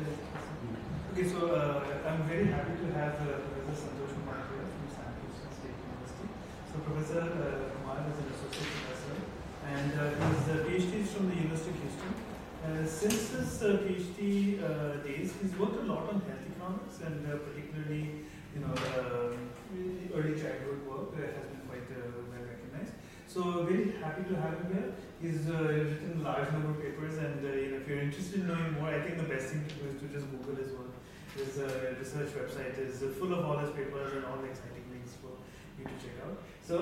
Okay, so I'm very happy to have Professor Santosh Kumar here from Santosh State University. So Professor Kumar is an associate professor, and his PhD is from the University of Houston. Since his PhD days, he's worked a lot on health economics, and particularly, early childhood work has been quite well recognized. So very happy to have him here. He's written a large number of papers, and if you're interested in knowing more, I think the best thing to do is to just Google his work. His research website is full of all his papers and all the exciting links for you to check out. So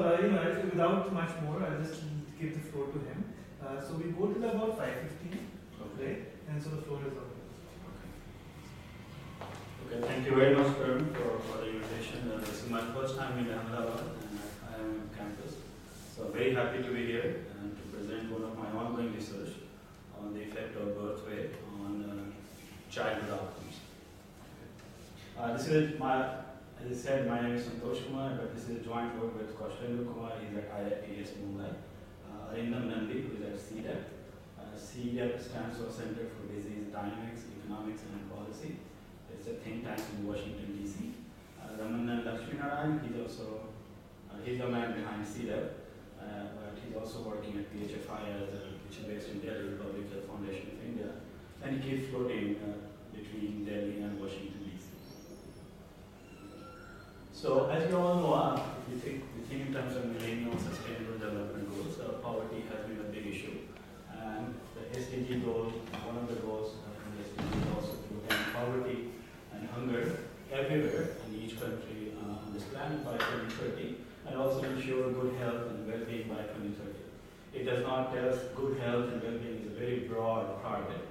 without much more, I'll just give the floor to him. So we go till about 5:15, right? And so the floor is open. Okay, thank you very much, Karan, for the invitation. This is my first time in Ahmedabad, and I am on campus. So very happy to be here and to present one of my ongoing research on the effect of birth weight on childhood outcomes. This is as I said, my name is Santosh Kumar, but this is a joint work with Kumar. He's at IITS Mumbai. Arindam Nandi, who is at CDEP. CDEP stands for Center for Disease Dynamics, Economics and Policy. It's a think tank in Washington, D.C. Ramanan Lakshminarayan, he's the man behind CDEP, but he's also working at PHFI, which is based in Delhi, Public Health Foundation of India, and he keeps floating between Delhi and Washington, D.C. So, as you all know, if you think in terms of Millennium Sustainable Development Goals, poverty has been a big issue, and the SDG goal, one of the goals in the SDG is also to end poverty and hunger everywhere in each country on this planet by 2030, and also ensure good health and well-being by 2030. It does not tell us good health and well-being is a very broad target,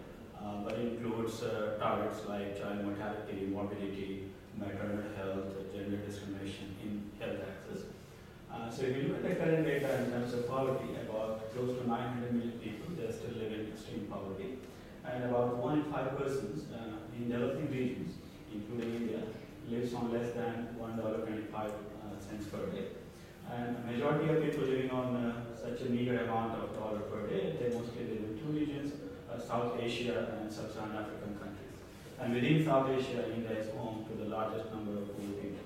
but it includes targets like child mortality, morbidity, maternal health, gender discrimination in health access. So if you look at the current data in terms of poverty, about close to 900 million people, they still live in extreme poverty, and about 1 in 5 persons in developing regions, including India, lives on less than $1.25 per day. And a majority of people living on such a meager amount of dollar per day, they mostly live in 2 regions, South Asia and Sub-Saharan African countries. And within South Asia, India is home to the largest number of poor people.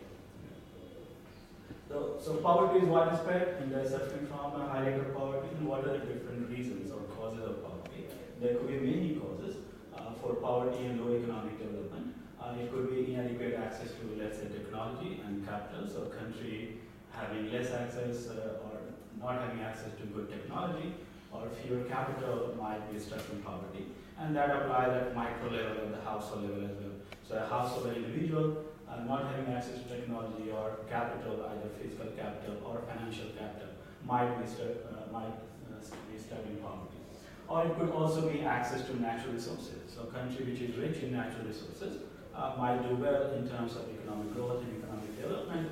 So poverty is widespread. India is suffering from a high rate of poverty. And what are the different reasons or causes of poverty? There could be many causes for poverty and low economic development. It could be inadequate access to, let's say, technology and capital. So a country having less access or not having access to good technology or fewer capital might be stuck in poverty. And that applies at micro level and the household level as well. So a household or individual not having access to technology or capital, either physical capital or financial capital, might be stuck in poverty. Or it could also be access to natural resources. So a country which is rich in natural resources might do well in terms of economic growth and economic development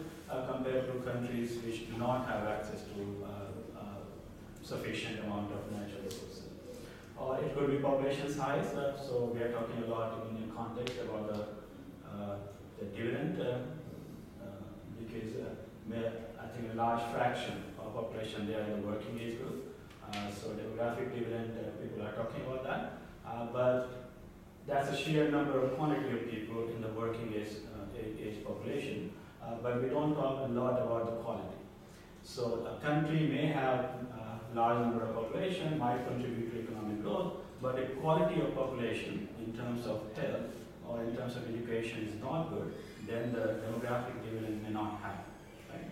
compared to countries which do not have access to sufficient amount of natural resources. Or it could be population size. So we are talking a lot in Indian context about the dividend, because I think a large fraction of population there in the working age group. So demographic dividend, people are talking about that. But that's a sheer number of quantity of people in the working age population. But we don't talk a lot about the quality. So a country may have a large number of population, might contribute to economic growth, but the quality of population in terms of health or in terms of education is not good, then the demographic dividend may not happen. Right?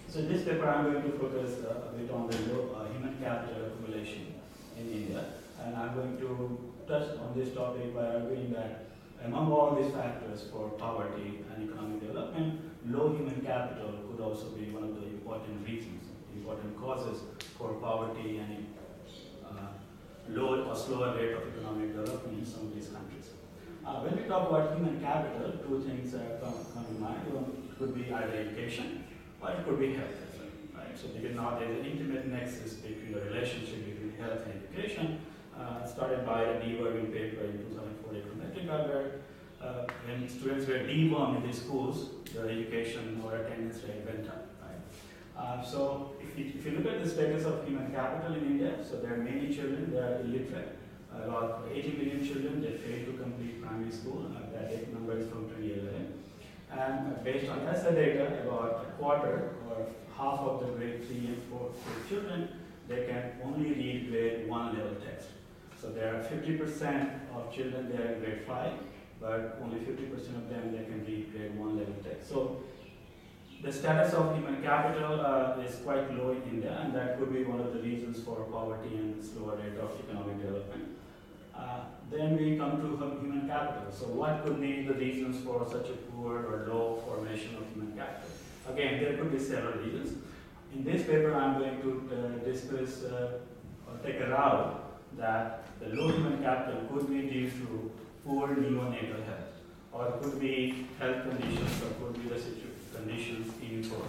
So in this paper I'm going to focus a bit on the human capital accumulation in India, and I'm going to touch on this topic by arguing that among all these factors for poverty and economic development, low human capital could also be one of the important reasons, important causes for poverty and low or slower rate of economic development in some of these countries. When we talk about human capital, 2 things come to mind. One could be either education or it could be health as well. Right? So because now there's an intimate nexus between the relationship between health and education, started by a deworming paper in 2004 from Metrica, where when students were dewormed in the schools, the education or attendance rate went up. Right? So if you look at the status of human capital in India, so there are many children, they are illiterate. About 80 million children, they fail to complete primary primary school. That data number is from 2011. And based on ESSA data, about a quarter or half of the grade 3 and 4 children, they can only read grade 1 level text. So there are 50% of children there in grade 5, but only 50% of them they can read grade 1 level text. So the status of human capital is quite low in India, and that could be one of the reasons for poverty and slower rate of economic development. Then we come to human capital. So what could be the reasons for such a poor or low formation of human capital? Again, there could be several reasons. In this paper, I'm going to discuss or take a route that the low human capital could be due to poor neonatal health, or it could be health conditions, or could be the conditions in utero.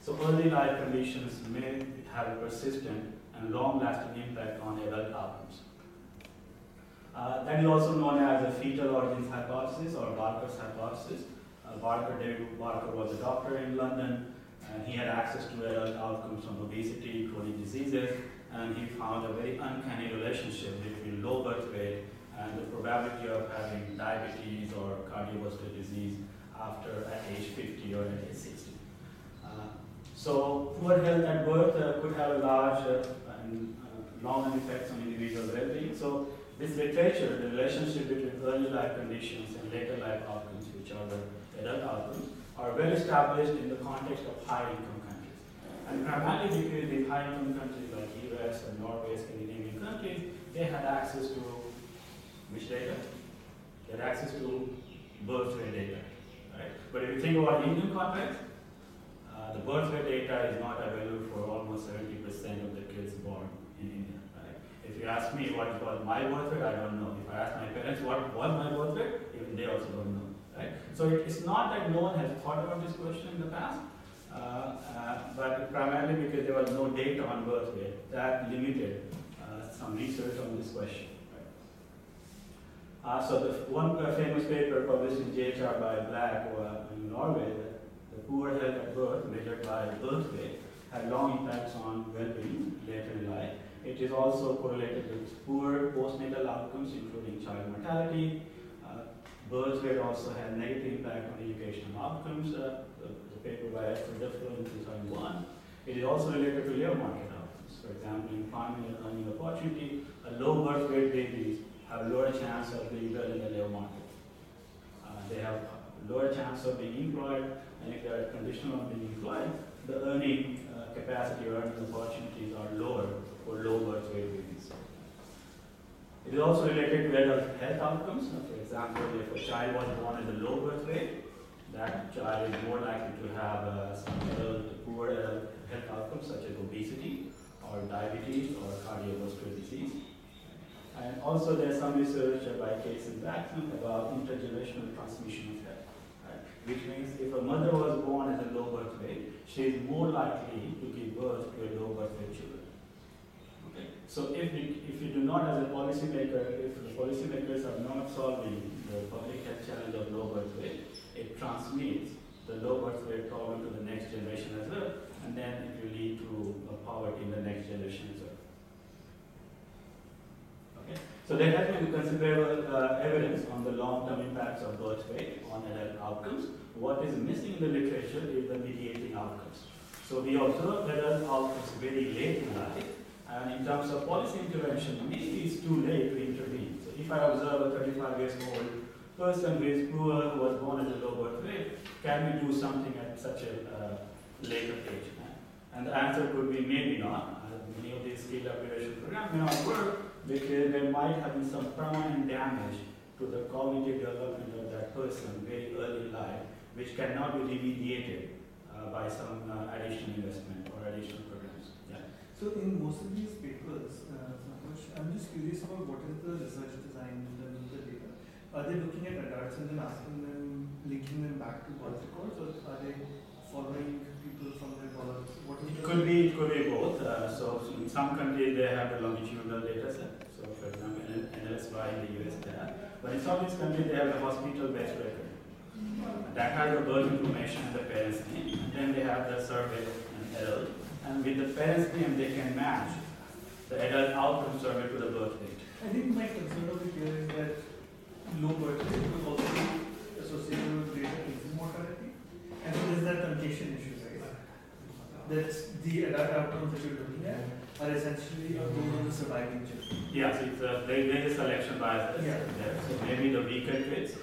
So early life conditions may have a persistent and long-lasting impact on adult outcomes. That is also known as the fetal origins hypothesis or Barker's hypothesis. David Barker was a doctor in London, and he had access to adult outcomes from obesity, chronic diseases, and he found a very uncanny relationship between low birth weight and the probability of having diabetes or cardiovascular disease at age 50 or at age 60. So poor health at birth could have a large and long effects on individual well-being. So this literature, the relationship between early life conditions and later life outcomes, which are the adult outcomes, are well established in the context of high-income countries. And primarily because the high-income countries like US and Norway, Scandinavian countries, they had access to which data? They had access to birth rate data. Right? But if you think about Indian context, the birth rate data is not available for almost 70% of the kids born in India. Right? If you ask me what was my birth rate, I don't know. If I ask my parents what was my birth rate, even they also don't know. Right? So it's not that no one has thought about this question in the past, but primarily because there was no data on birth rate that limited some research on this question. So the one famous paper published in JHR by Black in Norway, the poor health at birth measured by birth weight, had long impacts on well-being later in life. It is also correlated with poor postnatal outcomes, including child mortality. Birth weight also had negative impact on educational outcomes. The paper by Prof. in 2001. It is also related to labor market outcomes. For example, in employment and earning opportunity, low birth weight babies have lower chance of doing well in the labor market. They have lower chance of being employed, and if they are conditional on being employed, the earning capacity or earning opportunities are lower for low birth weight babies. It is also related to adult health outcomes. For example, if a child was born at a low birth weight, that child is more likely to have some poor health outcomes such as obesity or diabetes or cardiovascular disease. And also there's some research by Case and Jackson about intergenerational transmission of health. Right? Which means if a mother was born at a low birth weight, she is more likely to give birth to a low birth weight children. Okay? So if you do not, as a policymaker, if the policymakers are not solving the public health challenge of low birth weight, it transmits the low birth weight problem to the next generation as well, and then it will lead to poverty in the next generation as well. Okay. So there has been considerable evidence on the long-term impacts of birth weight on adult outcomes. What is missing in the literature is the mediating outcomes. So we observe adult outcomes very late in life, and in terms of policy intervention, maybe it's too late to intervene. So if I observe a 35 years old person who is poor, who was born at a low birth weight, can we do something at such a later age? And the answer could be maybe not. Many of these skill upgradation programs may not work because there might have been some permanent damage to the cognitive development of that person very early in life, which cannot be remediated by some additional investment or additional programs. Yeah. So in most of these papers, Santosh, I'm just curious about what is the research design in terms of the data. Are they looking at adults and then asking them, linking them back to birth records, or are they following people from their birth? It could be both. So in some countries they have a longitudinal data set. So for example, NLSY in the US they have. But in some of these countries they have a hospital-based record. That has the birth information and the parent's name. And then they have the survey and adult. And with the parent's name they can match the adult outcome survey to the birth date. I think my concern over here is that low birth surviving children. Yes, there is a selection bias Yeah. there. So maybe the weaker kids,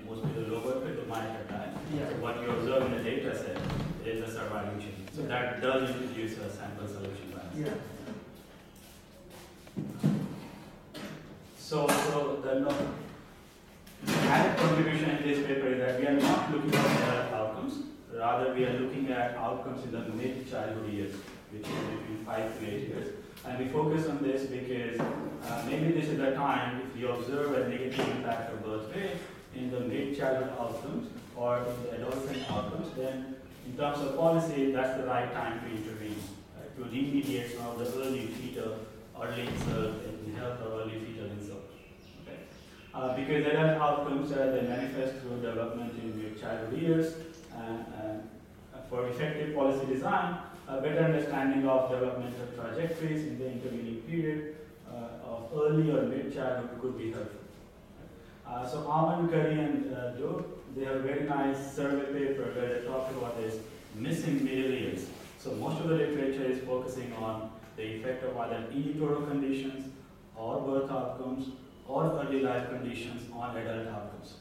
mostly the lower kids, they might have died. Yeah. So what you observe in the data set is a surviving children. So that does introduce a sample selection bias. Yeah. So the added contribution in this paper is that we are not looking at outcomes, rather we are looking at outcomes in the mid-childhood years, which is between 5 to 8 years. And we focus on this because maybe this is the time if you observe a negative impact of birth weight in the mid-childhood outcomes or in the adolescent outcomes, then in terms of policy, that's the right time to intervene, right, to remediate some of the early fetal, early insult in health or early fetal insult. Because adult outcomes they manifest through development in your childhood years, and for effective policy design, a better understanding of developmental trajectories in the intervening period of early or mid-childhood could be helpful. So Aman, Curry, and Joe, they have a very nice survey paper where they talk about this missing middle years. So most of the literature is focusing on the effect of either in utero conditions or birth outcomes or early life conditions on adult outcomes.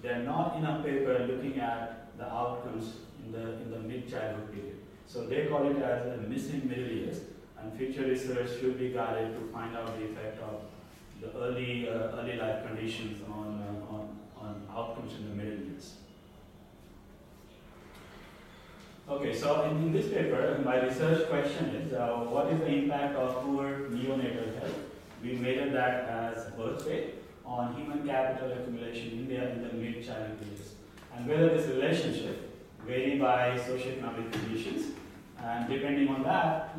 They are not in a paper looking at the outcomes in the mid-childhood period. So they call it as a missing middle years, and future research should be guided to find out the effect of the early life conditions on outcomes in the middle years. Okay, so in this paper, my research question is, what is the impact of poor neonatal health? We measured that as birth rate on human capital accumulation in India in the mid-childhood years, and whether this relationship vary by socioeconomic conditions, and depending on that,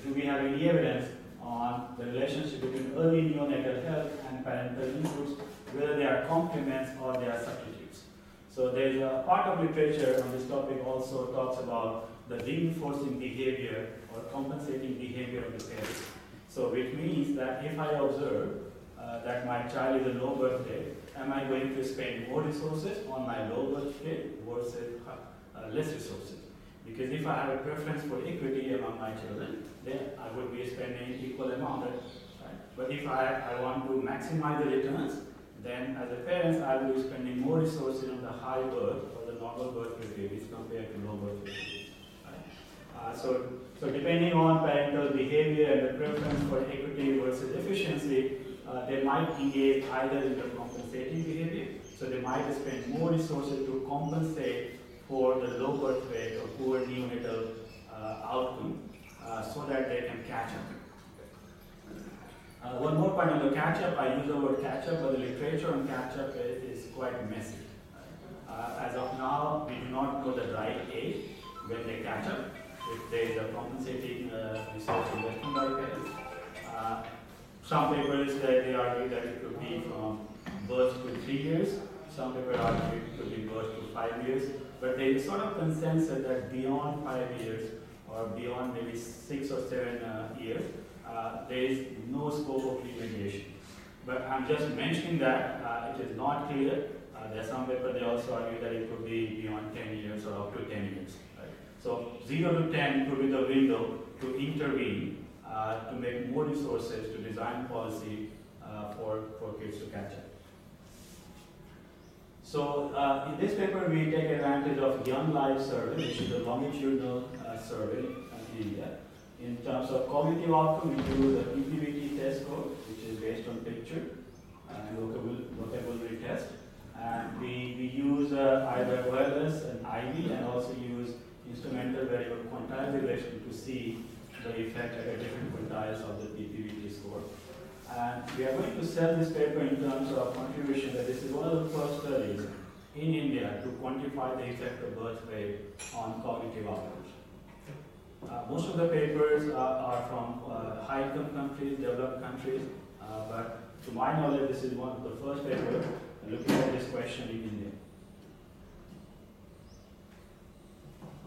do we have any evidence on the relationship between early neonatal health and parental inputs, whether they are complements or they are substitutes. So there is a part of literature on this topic also talks about the reinforcing behavior or compensating behavior of the parents. So which means that if I observe that my child is a low birth weight, am I going to spend more resources on my low birth weight versus less resources? Because if I have a preference for equity among my children, then I would be spending equal amount, right? But if I want to maximize the returns, then as a parent, I will be spending more resources on the high birth or the normal birth weight babies compared to low birth weight babies. Right? So depending on parental behavior and the preference for equity versus efficiency, they might engage either in the compensating behavior. So they might spend more resources to compensate for the low birth weight or poor neonatal outcome so that they can catch up. One more point on the catch up, I use the word catch up, but the literature on catch up is quite messy. As of now, we do not know the right age when they catch up. If there is a compensating resource investment by parents. Some papers they argue that it could be from birth to 3 years. Some papers argue it could be birth to 5 years. But there is sort of consensus that beyond 5 years or beyond maybe 6 or 7 years, there is no scope of remediation. But I'm just mentioning that it is not clear. There are some papers they also argue that it could be beyond 10 years or up to 10 years. So 0 to 10 could be the window to intervene, to make more resources, to design policy for kids to catch up. So in this paper, we take advantage of Young Life survey, which is a longitudinal survey in India. In terms of cognitive outcome, we use a PPVT test score, which is based on picture and vocabulary test. And we use either wireless and IV, and also use instrumental variable quantile regression to see the effect at different quantiles of the PPVT score. And we are going to sell this paper in terms of contribution that this is one of the first studies in India to quantify the effect of birth weight on cognitive outcomes. Most of the papers are from high-income countries, developed countries, but to my knowledge, this is one of the first papers looking at this question in India.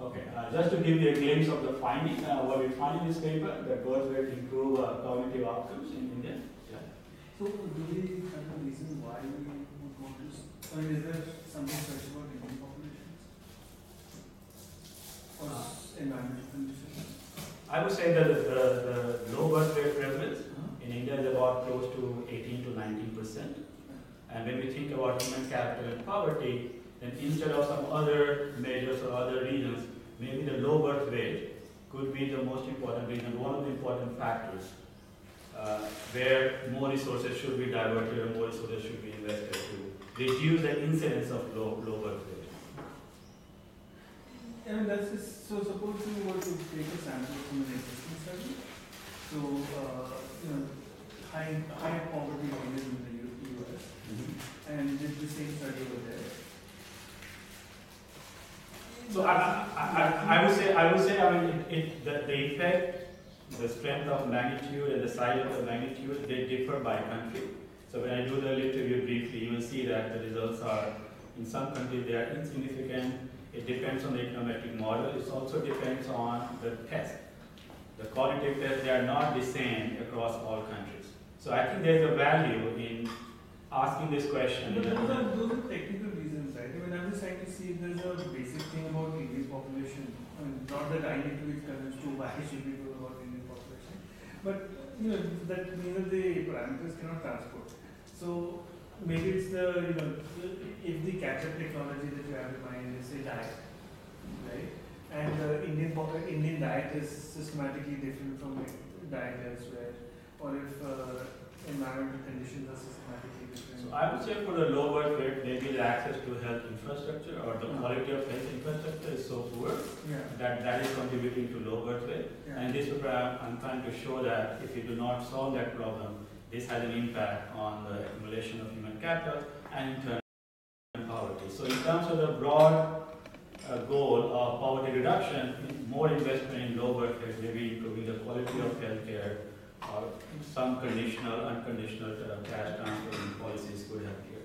Okay, just to give you a glimpse of the finding, what we find in this paper, that birth weight improve cognitive outcomes in India. Yeah. So, do we have a reason why we would want to, or is there something special about Indian populations? Or environmental conditions? I would say that the low birth weight prevalence 2%. And when we think about human capital and poverty, then instead of some other measures or other reasons, maybe the low birth weight could be the most important reason, one of the important factors where more resources should be diverted or more resources should be invested to reduce the incidence of low birth weight. And that's just, so suppose you were to take a sample from an existing study, so high poverty areas in the US, and did the same study over there. So I would say, the effect, the strength of magnitude and the size of the magnitude, they differ by country. So when I do the literature review briefly, you will see that the results are, in some countries they are insignificant. It depends on the econometric model. It also depends on the test. The qualitative tests, they are not the same across all countries. So I think there is a value in asking this question. But those are technical reasons, right? I mean, I'm just trying to see if there's a basic thing about the Indian population. I mean, not that I need to be convinced to why should we know about the Indian population, but that the parameters cannot transport. So maybe it's the if the catch-up technology that you have in mind is a diet, right? And the Indian diet is systematically different from diet elsewhere, or if environmental conditions are systematically different. So I would say for the low birth rate, maybe the access to health infrastructure or the quality of health infrastructure is so poor that is contributing to low birth rate. Yeah. And this program, I'm trying to show that if you do not solve that problem, this has an impact on the accumulation of human capital and in turn poverty. So in terms of the broad goal of poverty reduction, more investment in low birth rate, maybe improving the quality of healthcare, or some conditional, unconditional cash transfer policies could help here.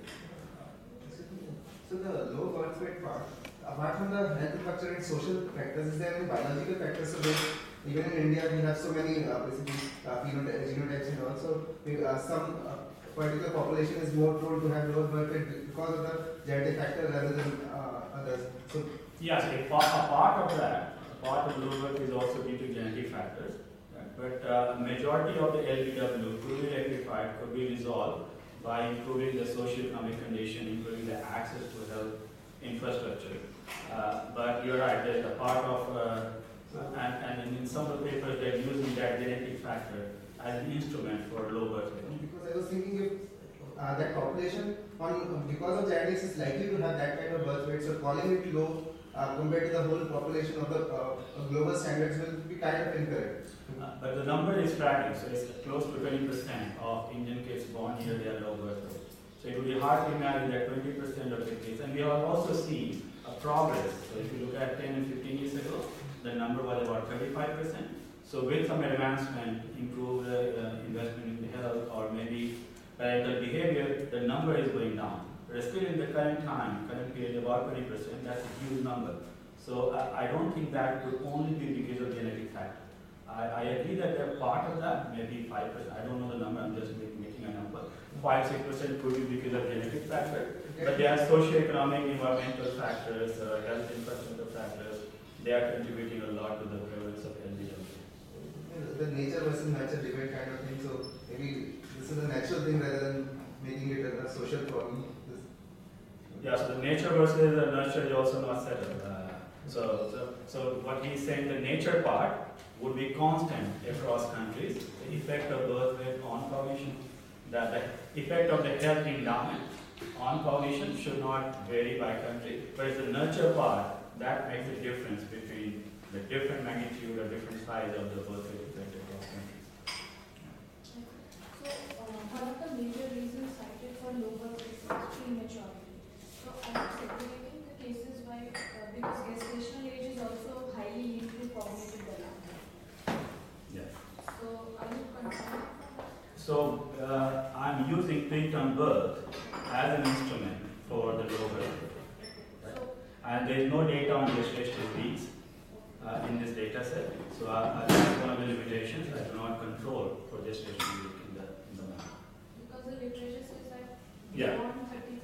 So the low birth weight part, apart from the health infrastructure and social factors, is there any biological factors? So even in India, we have so many basically genotypes, and also some particular population is more prone to have lower birth weight because of the genetic factor rather than others. So yes, a part of that, a part of low birth is also due to genetic factors. But majority of the LBW could be rectified, could be resolved by improving the socio-economic condition, improving the access to health infrastructure. But you're right, there's a part of, and in some of the papers they're using that genetic factor as an instrument for low birth weight. Because I was thinking if that population, because of genetics, is likely to have that kind of birth weight, so calling it low compared to the whole population of the global standards will be kind of incorrect. But the number is frightening, so it's close to 20% of Indian kids born here, they are low birth weight. So it would be hard to imagine that 20% of the kids, and we have also seen a progress. So if you look at 10 and 15 years ago, the number was about 35%. So with some advancement, improve the investment in health or maybe parental behavior, the number is going down. But still in the current period, about 20%, that's a huge number. So I don't think that could only be because of genetic factor. I agree that they're part of that, maybe 5%, I don't know the number, I'm just making a number. 5-6% could be because of genetic factor, but there are socio-economic, environmental factors, health infrastructure factors, they are contributing a lot to the prevalence of LBW. The nature versus nurture debate kind of thing, so maybe this is a natural thing rather than making it a social problem. Yeah, so the nature versus the nurture is also not settled. So what he's saying, the nature part would be constant across countries. The effect of birth weight on cognition, the effect of the health endowment on cognition should not vary by country. But it's the nurture part that makes a difference between the different magnitude or different size of the birth weight effect across countries. So one of the major reasons cited for low birth weight is prematurity. So are you segregating the cases by because gestational age is also highly linked to cognitive development? Yes. So are you concerned? So I'm using preterm birth as an instrument for the low birth weight. Right? And there is no data on gestational weeks in this data set. So that's one of the limitations. I do not control for gestational week in the map. Because the literature says that Yeah. beyond 33,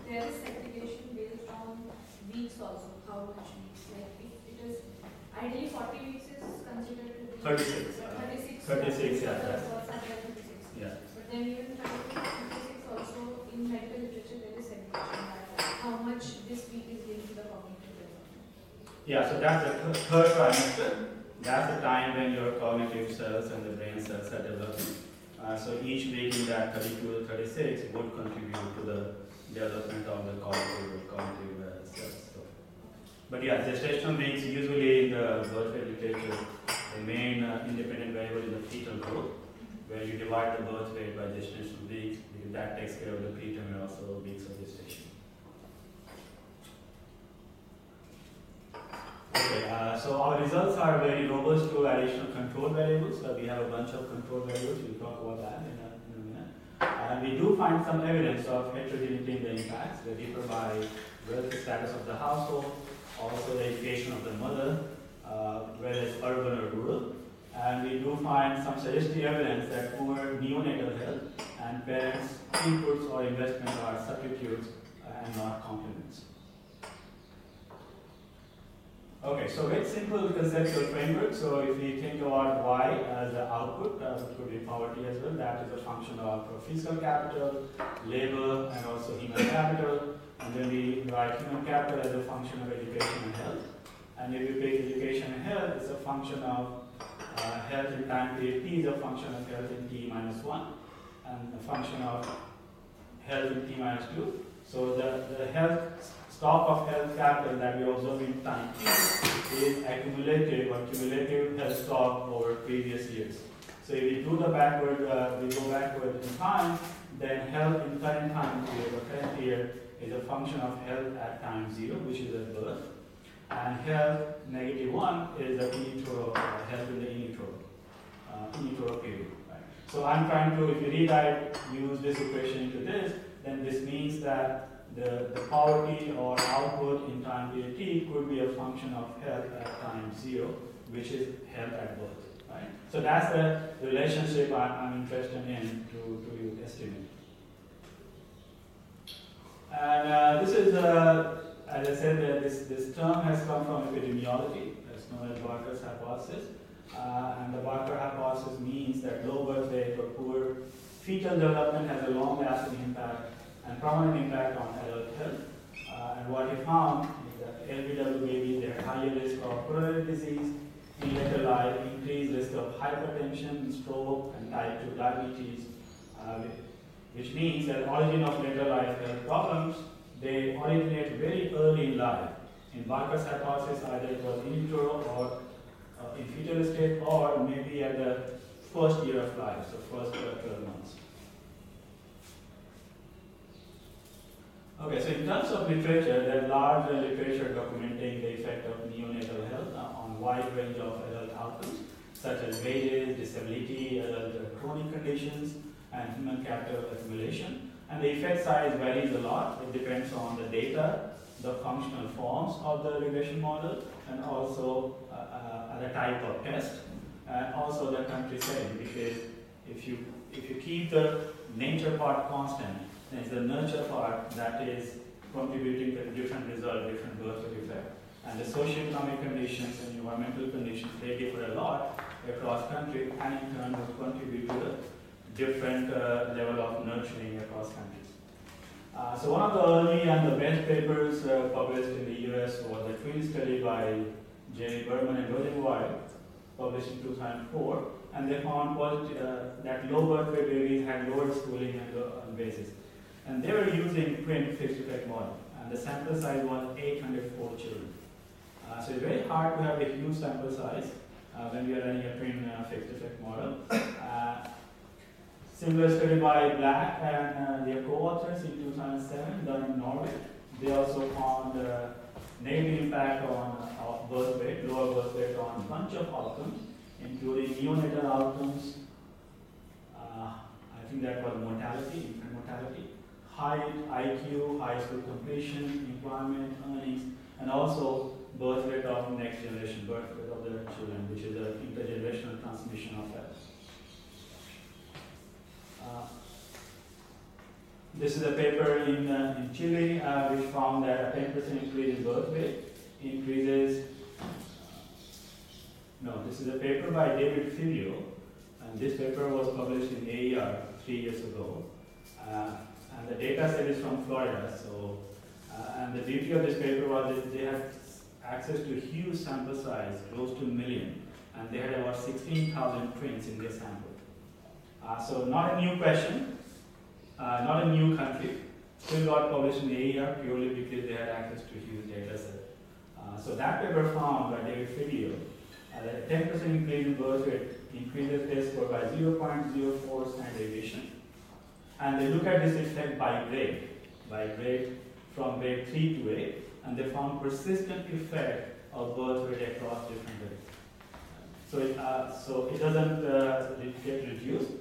there is segregation based on weeks also, how much weeks. Like if it is ideally 40 weeks is considered to be 36. 36. 36, yeah. That's 36. Yeah. But then even 36 also Yeah, so that's the third trimester. That's the time when your cognitive cells and the brain cells are developing. So each week in that 32 to 36 would contribute to the development of the cognitive cells. So, but yeah, gestational weeks usually in the birth rate literature, the main independent variable is the fetal growth, where you divide the birth rate by gestational weeks, because that takes care of the preterm and also weeks of gestation. Okay, so our results are very robust to additional control variables. So we have a bunch of control variables. We'll talk about that in a minute. And we do find some evidence of heterogeneity in the impacts. They differ by wealth status of the household, also the education of the mother, whether it's urban or rural. And we do find some suggestive evidence that poor neonatal health and parents' inputs or investments are substitutes and not complements. Okay, so very simple conceptual framework. So if we think about Y as the output, which could be poverty as well, that is a function of physical capital, labor, and also human capital. And then we write human capital as a function of education and health. And if we take education and health, it's a function of health in time period T is a function of health in T minus 1, and a function of health in T minus 2. So the health stock of health capital that we observe in time is accumulative or cumulative health stock over previous years. So if we do the backward, we go backward in time, then health in current time period or current year is a function of health at time 0, which is at birth, and health negative 1 is the in utero health in the in utero period. Right? So I'm trying to, if you rewrite, use this equation into this, then this means that the poverty or output in time period T could be a function of health at time 0, which is health at birth. Right? So that's the relationship I'm interested in to estimate. And this is, as I said, this term has come from epidemiology. It's known as Barker's hypothesis. And the Barker hypothesis means that low birth weight or poor fetal development has a long-lasting impact and prominent impact on adult health. And what he found is that LBW babies have higher risk of coronary disease in later life, increased risk of hypertension, stroke, and type 2 diabetes, which means that origin of later life health problems, they originate very early in life. In Barker's hypothesis, either it was in utero or in fetal state, or maybe at the first year of life, so first 12 months. Okay, so in terms of literature, there is large literature documenting the effect of neonatal health on a wide range of adult outcomes, such as wages, disability, adult chronic conditions, and human capital accumulation. And the effect size varies a lot. It depends on the data, the functional forms of the regression model, and also the type of test, and also the country setting. Because if you keep the nature part constant, then it's the nurture part that is contributing to different result, different birth rate effect. And the socioeconomic conditions and environmental conditions, they differ a lot across country, and in turn will contribute to the different level of nurturing across countries. So one of the early and the best papers published in the US was the twin study by J. Berman and Rosenweil, published in 2004, and they found that low birth weight babies had lower schooling and basis. And they were using twin fixed effect model, and the sample size was 804 children. So it's very hard to have a huge sample size when we are running a twin fixed effect model. Similar study by Black and their co-authors in 2007 done in Norway. They also found negative impact on birth weight, lower birth weight on a bunch of outcomes, including neonatal outcomes. I think that was mortality, infant mortality, height, IQ, high school completion, employment, earnings, and also birth rate of next generation, birth rate of the children, which is the intergenerational transmission of health. This is a paper in Chile which found that a 10% increase in birth weight increases. No, this is a paper by David Filio, and this paper was published in AER 3 years ago. And the data set is from Florida. So, and the beauty of this paper was that they have access to huge sample size, close to a million, and they had about 16,000 twins in their sample. So not a new question, not a new country, still got published in AER purely because they had access to huge data set. So that paper found by David Fidio that a 10% increase in birth rate increases test score by 0.04 standard deviation. And they look at this effect by grade from grade 3 to 8, and they found persistent effect of birth rate across different grades. So it doesn't get reduced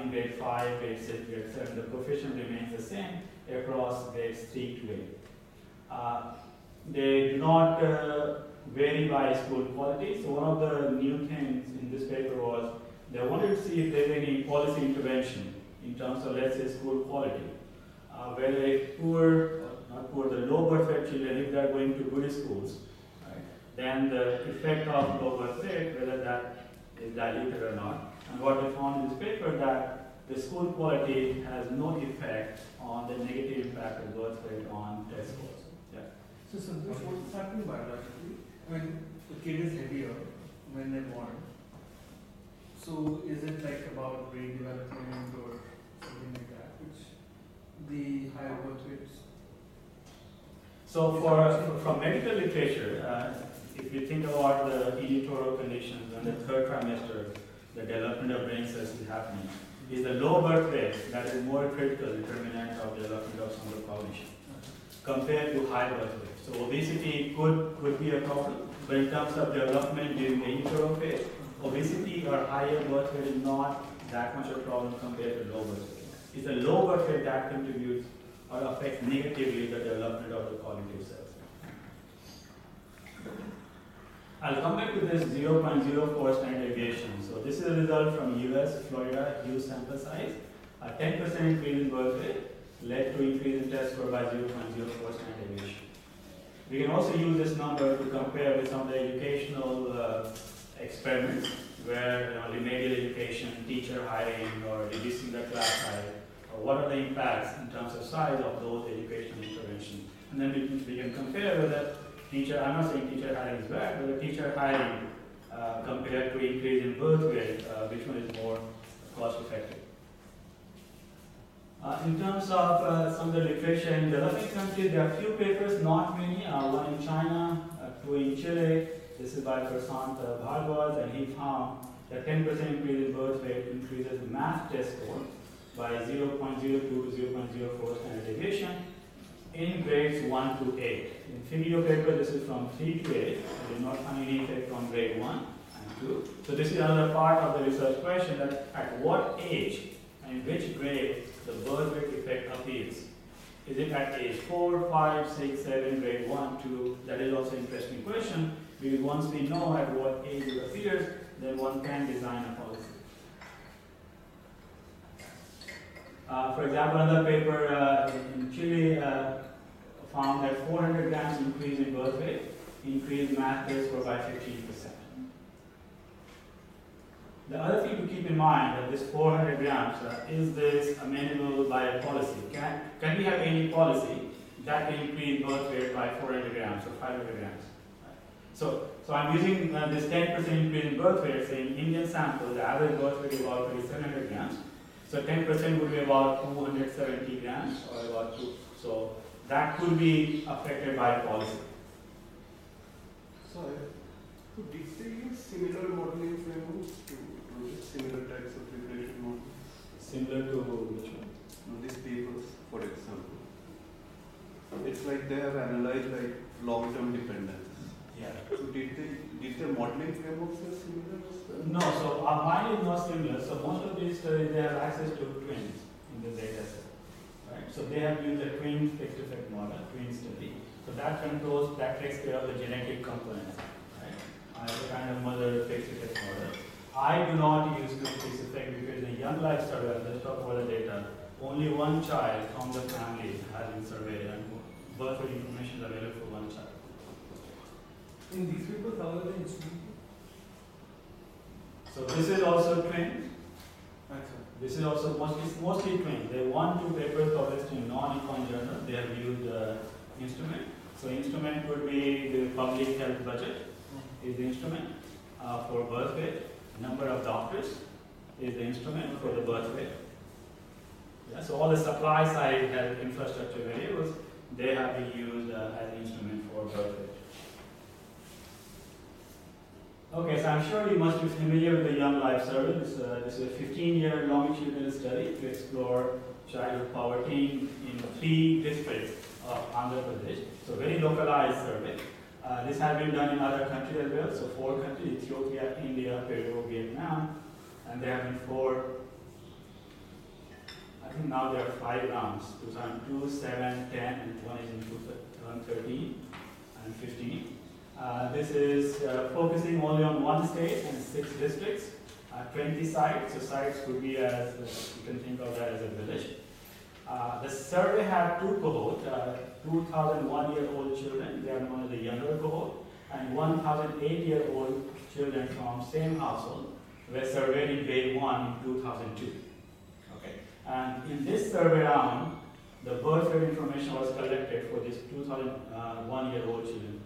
in grade 5, grade 6, grade 7. The coefficient remains the same across grades 3 to 8. They do not vary by school quality. So one of the new things in this paper was they wanted to see if there's any policy intervention in terms of, let's say, school quality. Whether the low birth rate children, if they're going to good schools, right, then the effect of low birth rate, whether that is diluted or not. And what we found in this paper that the school quality has no effect on the negative impact of birth rate on test scores. Yeah. So Santosh, what's happening biologically? When the kid is heavier when they're born, so is it like about brain development or something like that, which the higher birth rates? So from medical literature, if you think about the editorial conditions in the third trimester, the development of brain cells is happening, is the low birth rate that is more critical determinant of development of some of the cognition compared to high birth rate. So obesity could be a problem, but in terms of development during the intro phase, obesity or higher birth rate is not that much a problem compared to low birth rate. It's the low birth rate that contributes or affects negatively the development of the cognitive cells. I'll come back to this 0.04 standard deviation. So this is a result from US, Florida, huge sample size. A 10% increase in birth rate led to increase in test score by 0.04 standard deviation. We can also use this number to compare with some of the educational experiments where remedial education, teacher hiring, or reducing the class size, or what are the impacts in terms of size of those educational interventions. And then we can compare whether teacher, I'm not saying teacher hiring is bad, but the teacher hiring compared to increase in birth rate, which one is more cost effective. In terms of some of the literature in developing countries, there are few papers, not many, one in China, two in Chile. This is by Prasant Bhardwaj, and he found that 10% increase in birth rate increases math test score by 0.02 to 0.04 standard deviation in grades 1 to 8. In Fidio paper, this is from 3 to 8. I did not find any effect on grade 1 and 2. So this is another part of the research question, that at what age and in which grade the birth rate effect appears. Is it at age 4, 5, 6, 7, grade 1, 2? That is also an interesting question, because once we know at what age it appears, then one can design a policy. For example, another paper in Chile found that 400 grams increase in birth rate increased math test score by 15%. The other thing to keep in mind that this 400 grams, is this amenable by a policy? Can we have any policy that can increase birth rate by 400 grams or 500 grams? So I'm using this 10% increase in birth rate, say in Indian sample, the average birth rate is about 700 grams. So 10% would be about 270 grams or about 2. So that could be affected by policy. So did they use similar modeling frameworks to similar types of regression models? Similar to which one? These papers, for example. It's like they have analyzed like long-term dependence. Yeah. So did their modeling frameworks are similar? No, so mine is not similar. So most of these studies, they have access to twins in the data set. Right? So they have used a twin fixed effect model, twin study. So that takes care of the genetic components. Right? As a kind of mother fixed effect model. I do not use twin fixed effect because in a young life study, I'll just talk about the data. Only one child from the family has been surveyed, and birth rate information is available for one child. In these papers, how are they instrumented? So this is also twin. Excellent. This is also mostly twin. They 1-2 papers published in non-econ journal. They have used instrument. So instrument would be the public health budget is the instrument for birth weight. Number of doctors is the instrument for the birth weight. Yeah, so all the supply side health infrastructure variables, they have been used as an instrument for birth weight. Okay, so I'm sure you must be familiar with the Young Life Survey. This is a 15-year longitudinal study to explore childhood poverty in 3 districts of Andhra Pradesh. So very localized survey. This has been done in other countries as well. So 4 countries: Ethiopia, India, Peru, Vietnam, and there have been 4. I think now there are 5 rounds: 2002, 7, 10, and one is in 2013 and 15. This is focusing only on 1 state and 6 districts, 20 sites. So sites could be as, you can think of that as a village. The survey had 2 cohorts, 2,001-year-old children, they are known as the younger cohort, and 1,008-year-old children from same household were surveyed in wave 1 in 2002. Okay. And in this survey round, the birth rate information was collected for this 2,001-year-old children,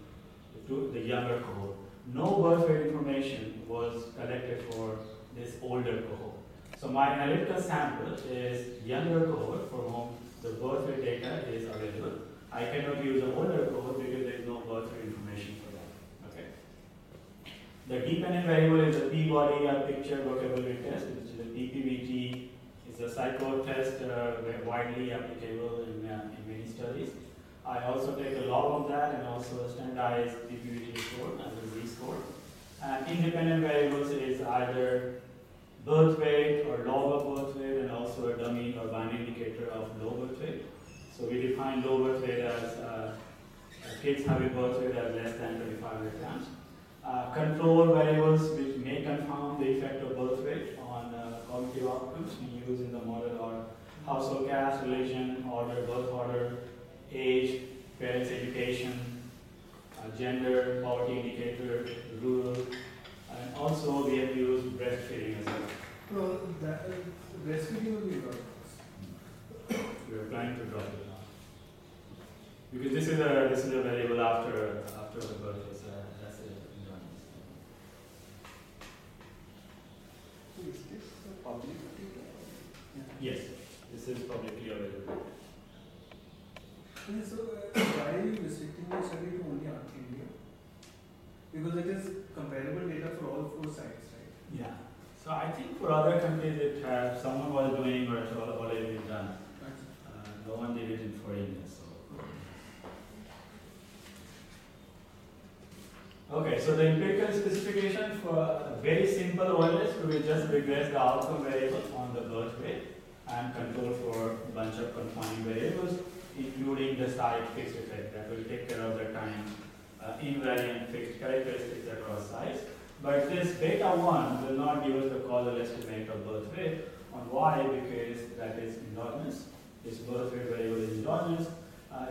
the younger cohort. No birth rate information was collected for this older cohort. So my analytical sample is younger cohort for whom the birth rate data is available. I cannot use the older cohort because there is no birth rate information for that. Okay. The dependent variable is the P-body picture vocabulary test, which is a PPVT. It's a psycho test widely applicable in many studies. I also take a log of that and also a standardized PPVT score as a Z-score. And independent variables is either birth weight or log of birth weight, and also a dummy or binding indicator of low birth weight. So we define low birth weight as kids having birth weight as less than 2,500 grams. Control variables which may confound the effect of birth weight on cognitive outcomes we use in the model are household caste, religion, order, birth order, age, parents' education, gender, poverty indicator, rural, and also we have used breastfeeding as well. So that breastfeeding will be what? We are planning to drop it now because this is a variable after the birth is that's it done. So is this a public data? Yes, this is publicly available. Okay, so why are you restricting the study to only India? Because it is comparable data for all 4 sites, right? Yeah. So I think for other countries it has someone was doing or it was already been done. No one did it for India. So. Okay, so the empirical specification for a very simple OLS will just regress the outcome variable on the birth rate and control for a bunch of confounding variables, including the site fixed effect that will take care of the time invariant fixed characteristics across sites. But this beta 1 will not give us the causal estimate of birth rate. On why? Because that is endogenous. This birth rate variable is endogenous.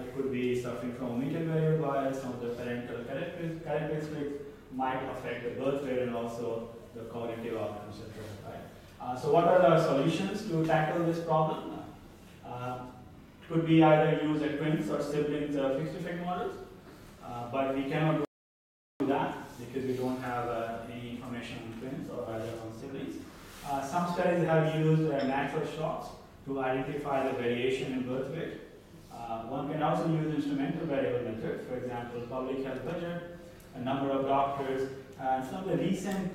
It could be suffering from omitted variable bias. Some of the parental characteristics might affect the birth rate and also the cognitive outcomes, right? So what are the solutions to tackle this problem? Could be either use a twins or siblings fixed effect models, but we cannot do that because we don't have any information on twins or either on siblings. Some studies have used natural shocks to identify the variation in birth weight. One can also use instrumental variable methods, for example, public health budget, a number of doctors, and some of the recent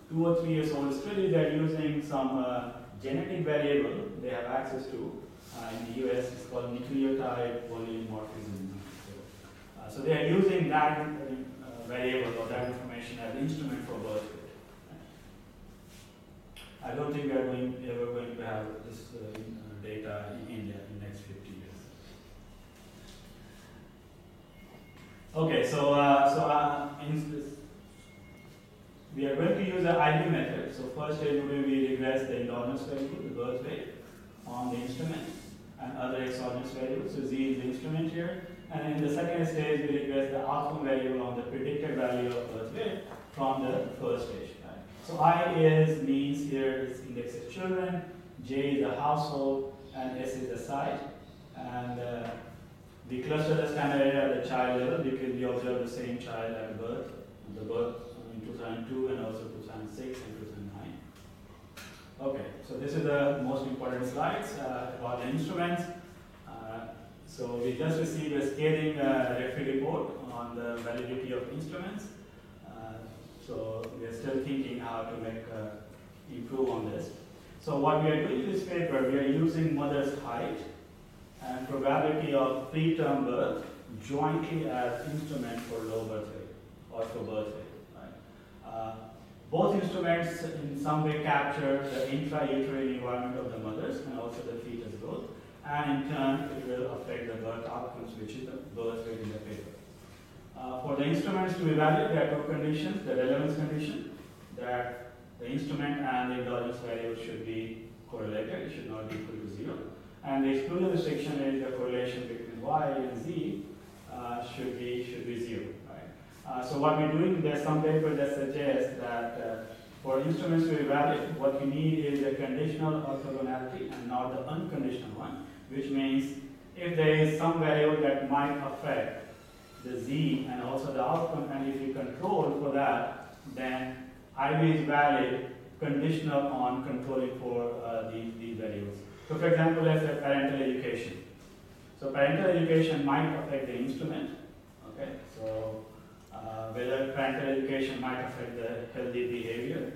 2 or 3 years old studies are using some genetic variable they have access to. In the US, it's called nucleotide polymorphism. So they are using that variable or that information as an instrument for birth weight. I don't think we are ever going to have this data in India in the next 50 years. Okay, so in this, we are going to use the IB method. So first stage will be regress the endogenous variable, the birth weight, on the instrument, and other exogenous variables. So Z is the instrument here. And in the second stage, we regress the outcome variable on the predicted value of birth weight from the first stage. Right? So I is means here is index of children, J is the household, and S is the site. And We cluster the standard error at the child level because we observe the same child at birth, in 2002 and also 2006 and 2009. Okay, so this is the most important slides about the instruments. So we just received a scathing referee report on the validity of instruments. So we are still thinking how to improve on this. So what we are doing in this paper, we are using mother's height and probability of preterm birth jointly as instrument for low birth weight or for birth weight. Right? Both instruments in some way capture the intrauterine environment of the mothers and also the fetus growth, and in turn it will affect the birth outcomes, which is the birth weight in the paper. For the instruments to evaluate, there are two conditions: the relevance condition, that the instrument and the endogenous variable should be correlated, it should not be equal to 0. And the exclusion restriction is the correlation between Y and Z should be 0. Right? So what we're doing, there's some paper that suggests that for instruments to evaluate, what you need is a conditional orthogonality and not the unconditional one, which means if there is some variable that might affect the Z and also the outcome, and if you control for that, then IB is valid conditional on controlling for these variables. So for example, let's say parental education. So parental education might affect the instrument. Okay, so whether parental education might affect the healthy behavior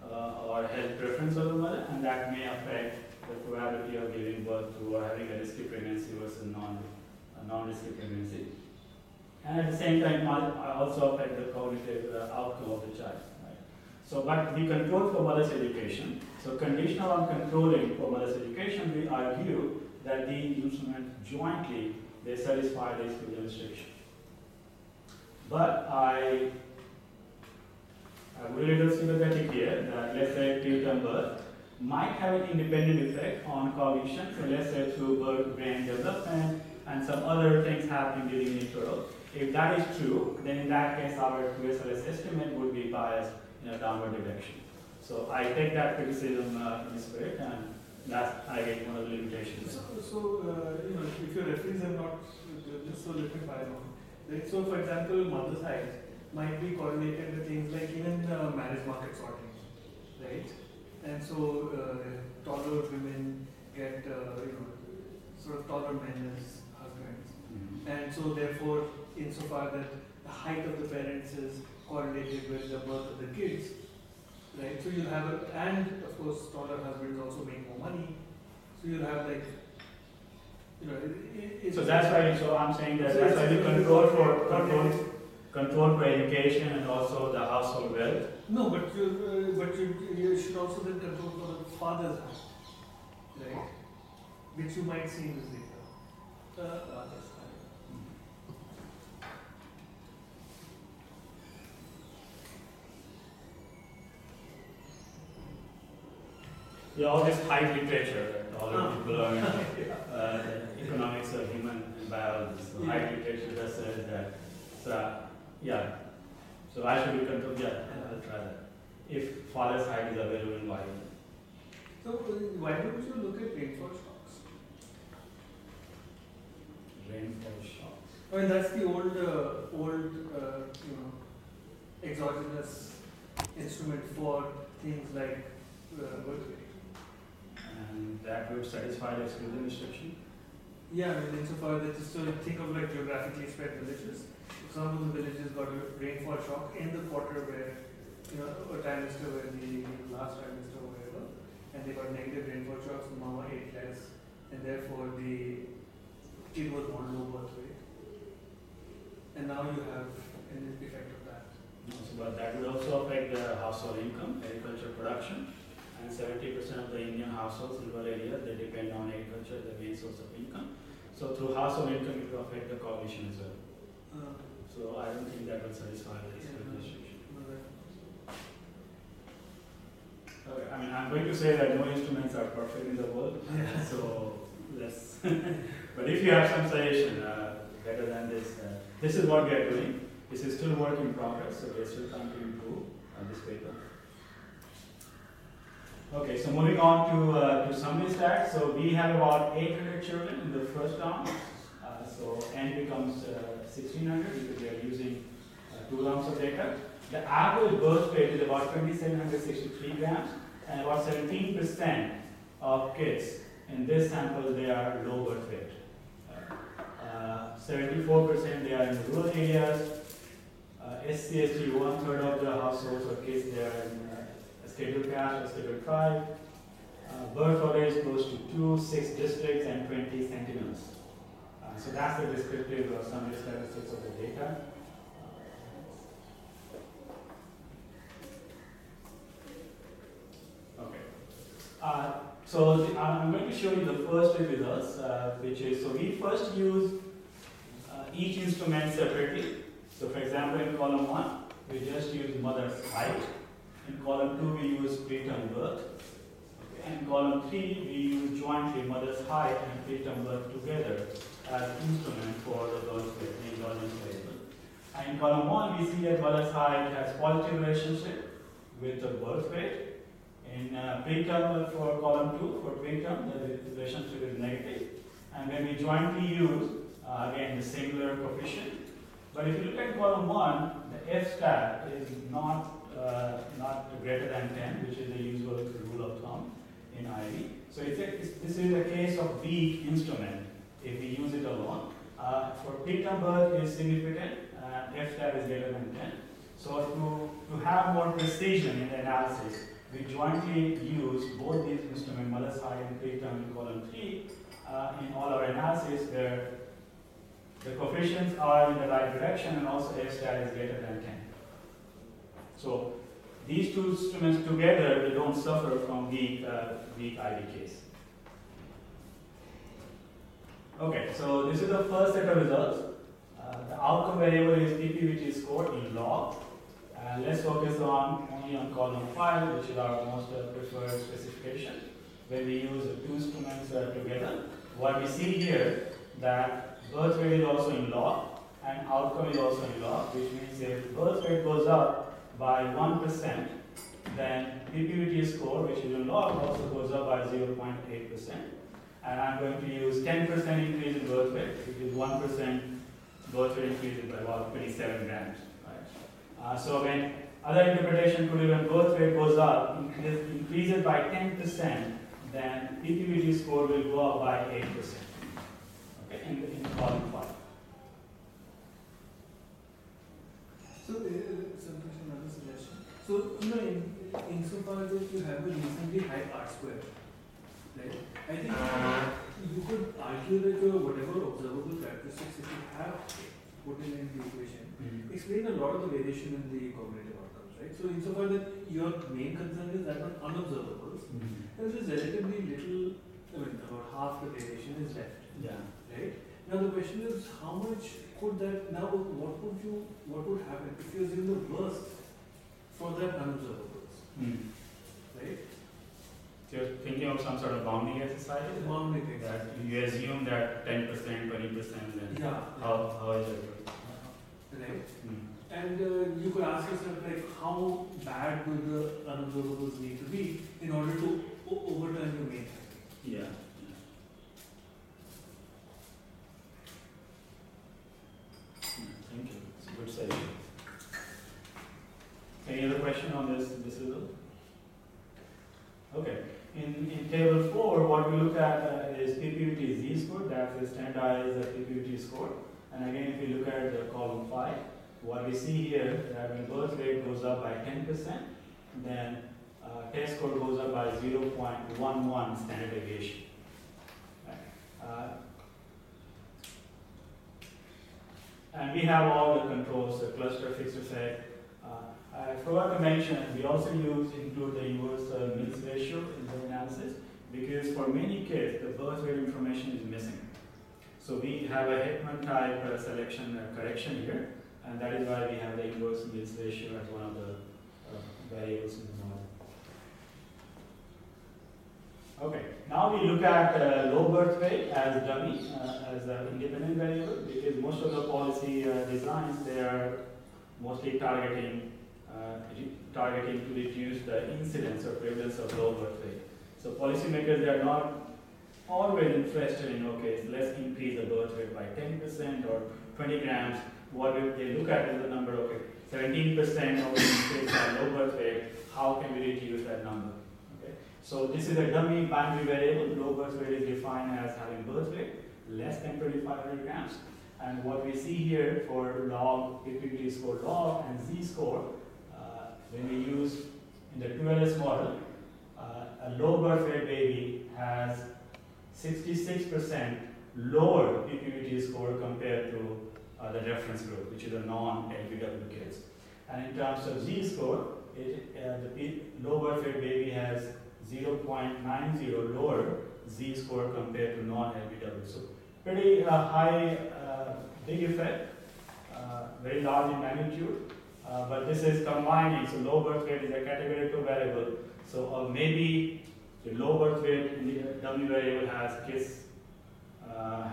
or health preference of the mother, and that may affect the probability of giving birth to or having a risky pregnancy versus non-risky pregnancy. And at the same time, also affect the cognitive outcome of the child. Right? So, but we control for mother's education. So, conditional on controlling for mother's education, we argue that these instruments jointly they satisfy the exclusion restriction. But I'm a little sympathetic here that let's say preterm birth might have an independent effect on cognition. So, let's say through birth, brain development, and some other things happening during the utero. If that is true, then in that case our 2SLS estimate would be biased in a downward direction. So I take that criticism in spirit, and that's again one of the limitations. So if your referees are not, just so let me file on. Right? So for example, mother's height might be correlated with things like even marriage market sorting, right? And so taller women get sort of taller men as husbands. Mm-hmm. And so therefore, insofar that the height of the parents is correlated with the birth of the kids, right? So you'll have and of course taller husbands also make more money. So you'll have like, so that's why. So I'm saying that that's why we control for education and also the household wealth. No, but you should also then control for the father's height, right? Which you might see in this data. Father's height. Yeah, all this height literature that all the people learn, economics of human and biology. So height literature just says that. So yeah, so I should be controlled. Yeah, I'll try that. If father's height is available in Y. So why don't you look at rainfall shocks? Rainfall shocks. I mean that's the old exogenous instrument for things like birth weight. And that would satisfy the exclusion restriction? Yeah, I mean, insofar that just think of like geographically spread villages. Some of the villages got a rainfall shock in the quarter where, a trimester where the last trimester or whatever, and they got negative rainfall shocks, the mama ate less, and therefore the kid was on low birth weight. And now you have an effect of that. But that would also affect the household income, agriculture production. And 70% of the Indian households in rural areas, they depend on agriculture as the main source of income. So through household income, it will affect the cognition as well. So I don't think that will satisfy the exclusion restriction. Okay, I mean, I'm going to say that no instruments are perfect in the world. Yeah. So let's. But if you have some suggestion better than this, this is what we are doing. This is still work in progress, so we are still trying to improve this paper. Okay, so moving on to summary stats. So we have about 800 children in the first round. so n becomes 1600 because we are using 2 lumps of data. The average birth weight is about 2763 grams, and about 17% of kids in this sample, they are low birth weight. 74% they are in rural areas. SC/ST, 1/3 of the households or kids, they are in Schedule caste or Schedule tribe. Birth order is close to 2, 6 districts, and 20 sentinels. So that's the descriptive summary statistics of the data. Okay. I'm going to show you the first results, which is, so we first use each instrument separately. So for example, in column 1, we just use mother's height. In column 2, we use preterm birth. Okay. And in column 3, we use jointly mother's height and preterm birth together as instrument for the birth weight, the endogenous variable. And in column 1, we see that mother's height has positive relationship with the birth weight. In preterm for column 2, for preterm, the relationship is negative. And when we jointly use, again, the singular coefficient. But if you look at column 1, the F stat is not greater than 10, which is the usual rule of thumb in IV. So this is a case of weak instrument if we use it alone. For preterm birth is significant, F stat is greater than 10. So to have more precision in the analysis, we jointly use both these instruments, mother's height and preterm in column 3, in all our analysis where the coefficients are in the right direction and also F stat is greater than 10. So these two instruments together, they don't suffer from weak IV case. Okay, so this is the first set of results. The outcome variable is PPVT score in log. Let's focus only on column 5, which is our most preferred specification, where we use the two instruments together. What we see here, that birth weight is also in log, and outcome is also in log, which means if birth weight goes up by 1%, then PPVT score, which is in log, also goes up by 0.8%. And I'm going to use 10% increase in birth weight, which is 1% birth weight increases by about 27 grams. Right? So when other interpretation could be when birth weight goes up, increases by 10%, then PPVT score will go up by 8%. Okay, in column 5. So, Santosh, another suggestion. So, insofar as you have a reasonably high R square, right? I think you could argue that your whatever observable characteristics that you have put in the equation explain a lot of the variation in the cognitive outcomes, right? So, insofar that your main concern is that on unobservables, there is relatively little, about half the variation is left. Yeah. Right? Now the question is, how much could that, now what would happen if you assume the worst for that unobservables? Right? So you're thinking of some sort of bounding exercise? Bounding thing. That you assume that 10%, 20%, then how is it? Right? And you could ask yourself, like, how bad will the unobservables need to be in order to overturn your main finding? Yeah. Thank you. It's a good session. Any other question on this result? Okay. In table 4, what we look at is PPVT Z-score, that's the standardized PPVT score. And again, if you look at the column 5, what we see here, that when birth rate goes up by 10%, then test score goes up by 0.11 standard deviation. Right. And we have all the controls, the cluster, fixed effect. I forgot to mention, we also include the inverse Mills ratio in the analysis, because for many kids, the birth weight information is missing. So we have a Hickman type selection correction here, and that is why we have the inverse Mills ratio as one of the variables in the model. Okay, now we look at low birth weight as dummy, as an independent variable, because most of the policy designs, they are mostly targeting to reduce the incidence or prevalence of low birth weight. So policymakers, they are not always interested in, okay, so let's increase the birth rate by 10%, or 20 grams, what they look at is the number, okay, 17% of the kids are low birth weight, how can we reduce that number? Okay? So this is a dummy binary variable. Low birth weight is defined as having birth weight less than 2,500 grams. And what we see here for log, PPT score log and z-score, when we use in the 2LS model, a low birth weight baby has 66% lower PPT score compared to the reference group, which is a non-LBW kids. And in terms of z-score, the low birth weight baby has 0.90 lower z-score compared to non-LBW. So pretty high, big effect, very large in magnitude, but this is combining, so low birth weight is a categorical variable, so maybe the low birth weight in the dummy variable has kids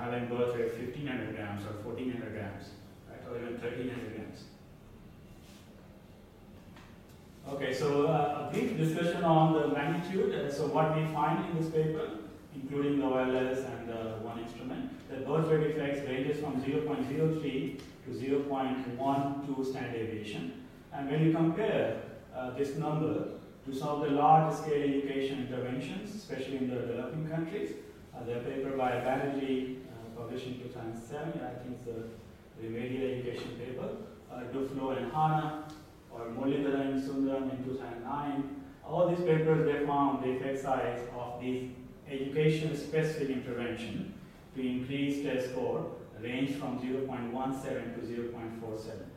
having birth weight 1500 grams or 1400 grams, right, or even 1300 grams. Okay, so a brief discussion on the magnitude. So what we find in this paper, including the OLS and one instrument, that birth weight effects ranges from 0.03 to 0.12 standard deviation. And when you compare this number to some of the large-scale education interventions, especially in the developing countries, the paper by Banerjee, published in 2007, I think it's the remedial education paper, Duflo and Hana, or Mullidharan Sundaram in 2009. All these papers, they found the effect size of these education-specific intervention to increase test score range from 0.17 to 0.47.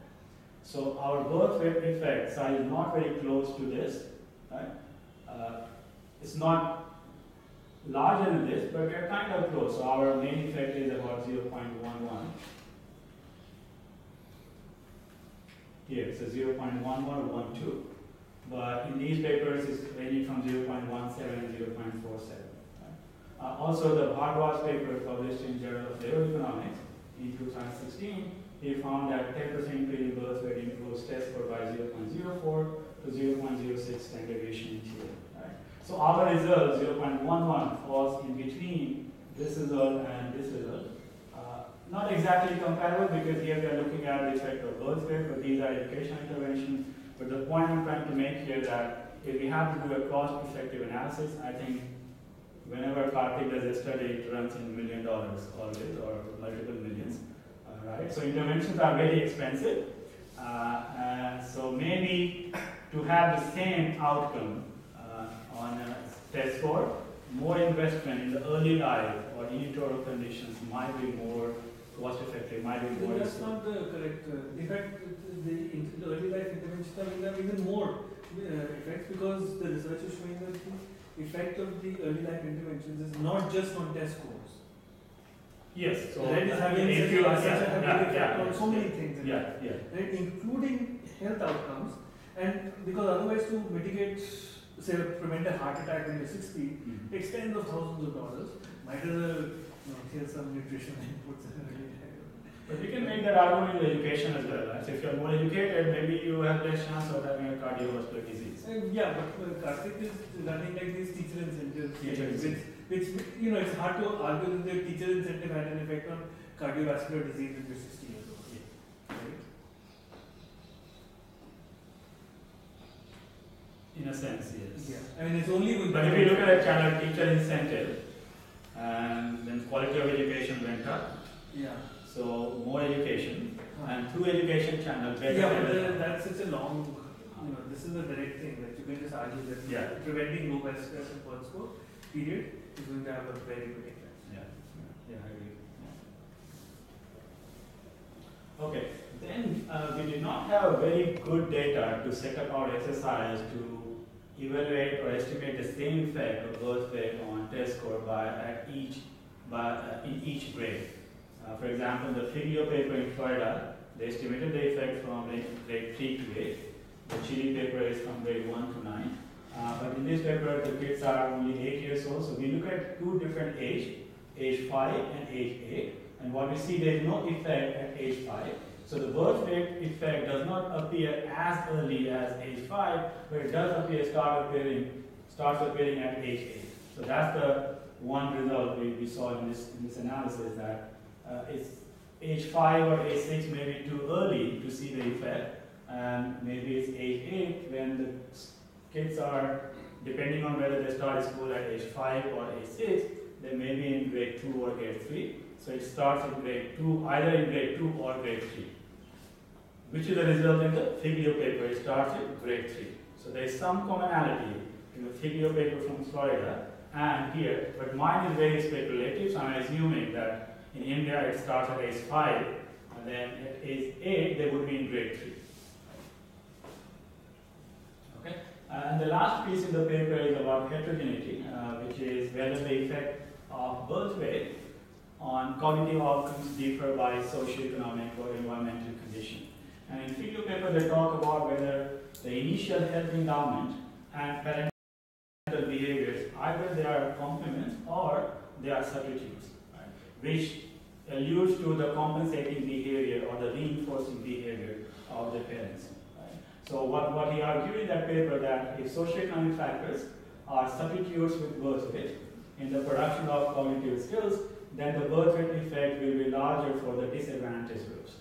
So our birth weight effect size is not very close to this, right? It's not larger than this, but we're kind of close. So our main effect is about 0.11. Here, so 0.11 or 12. But in these papers, it's ranging from 0.17 and 0.47. Also, the Bhardwaj paper published in Journal of Labor Economics in 2016, he found that 10% increase in birth weight improves test score by 0.04 to 0.06 standard deviation each year. Right? So our result, 0.11, falls in between this result and this result. Not exactly comparable because here we are looking at the effect of birth weight, but these are educational interventions. But the point I'm trying to make here that if we have to do a cost-effective analysis, I think whenever Karthik does a study, it runs in $1 million always, or multiple millions, right? So interventions are very expensive. So maybe to have the same outcome on a test score, more investment in the early life or in utero conditions might be more cost effective, might be more. That's not the correct. In fact, the early life interventions will have even more effects because the research is showing that the effect of the early life interventions is not just on test scores. Yes, so that is having such a heavy effect on so many things. Right, including health outcomes, and because otherwise to mitigate, say, prevent a heart attack when you're 60, takes tens of thousands of dollars. Might as well, here's some nutrition inputs. But you can make that argument in the education as well. Right? So if you're more educated, maybe you have less chance of having a cardiovascular disease. Yeah, but Karthik is running like these teacher incentives, which it's hard to argue that the teacher incentive had an effect on cardiovascular disease when you're 60 years old. Yeah. Right? In a sense, yes. Yeah, I mean it's only with. But if you look at a channel teacher incentive, and then quality of education went up. Yeah. So more education, and through education channel better. Yeah, but that's such a long. This is a direct thing that you can just argue that preventing low best stress and birth score period is going to have a very good effect. Yeah, I agree. Yeah. Okay, then we did not have very good data to set up our exercise to evaluate or estimate the same effect of birth weight on test score in each grade. For example, the Figlio paper in Florida, they estimated the effect from grade 3 to 8. The Chile paper is from grade 1 to 9. But in this paper, the kids are only 8 years old. So we look at two different age 5 and age 8. And what we see, there is no effect at age 5. So the birth weight effect does not appear as early as age 5, but it does starts appearing at age 8. So that's the one result we saw in this analysis, that it age 5 or age 6 may be too early to see the effect, and maybe it's age 8 when the kids are, depending on whether they start school at age 5 or age 6, they may be in grade 2 or grade 3. So it starts in grade 2, either in grade 2 or grade 3. Which is the result in the Figlio paper, it starts in grade 3. So there is some commonality in the Figlio paper from Florida and here, but mine is very speculative, so I'm assuming that in India it starts at age 5, and then at age 8 they would be in grade 3. Okay? And the last piece in the paper is about heterogeneity, which is whether the effect of birth weight on cognitive outcomes differ by socioeconomic or environmental condition. And in Figlio paper they talk about whether the initial health endowment and parental behaviors, either they are complements or they are substitutes, right? Which alludes to the compensating behavior or the reinforcing behavior of the parents. Right? So what he argued in that paper, that if socioeconomic factors are substitutes with birth weight in the production of cognitive skills, then the birth weight effect will be larger for the disadvantaged groups.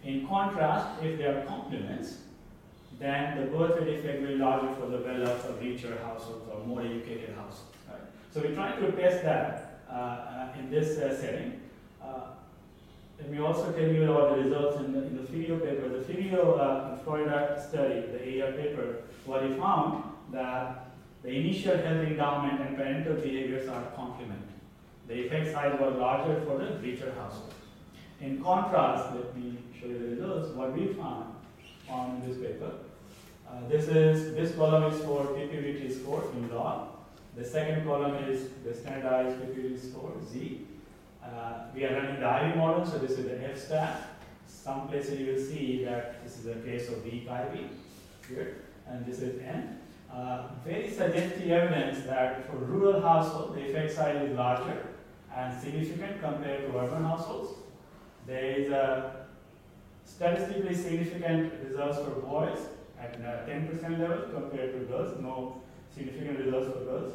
In contrast, if they are complements, then the birth weight effect will be larger for the well-off or richer households or more educated households. Right? So we're trying to test that in this setting. Let me also tell you about the results in the Figlio paper. The Figlio Florida study, the AR paper, what he found that the initial health endowment and parental behaviors are complement. The effect size was larger for the richer household. In contrast, let me show you the results. What we found on this paper, this column is for PPVT score in log. The second column is the standardized PPVT score Z. We are running the IV model, so this is the F stat. Some places you will see that this is a case of weak IV here, and this is N. Very suggestive evidence that for rural households, the effect size is larger and significant compared to urban households. There is a statistically significant results for boys at 10% level compared to girls, no significant results for girls.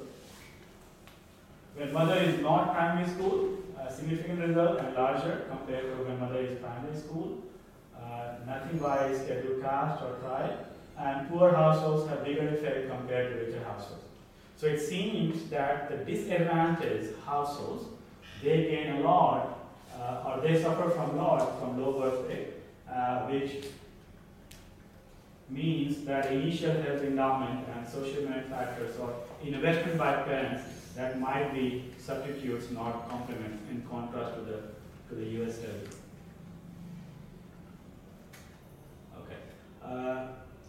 When mother is not primary school, a significant result and larger compared to when mother is primary school. Nothing by scheduled caste or tribe, and poor households have bigger effect compared to richer households. So it seems that the disadvantaged households, they gain a lot, or they suffer from a lot from low birth weight, which means that initial health endowment and social factors or investment by parents that might be substitutes, not complements, in contrast to the US study. Okay,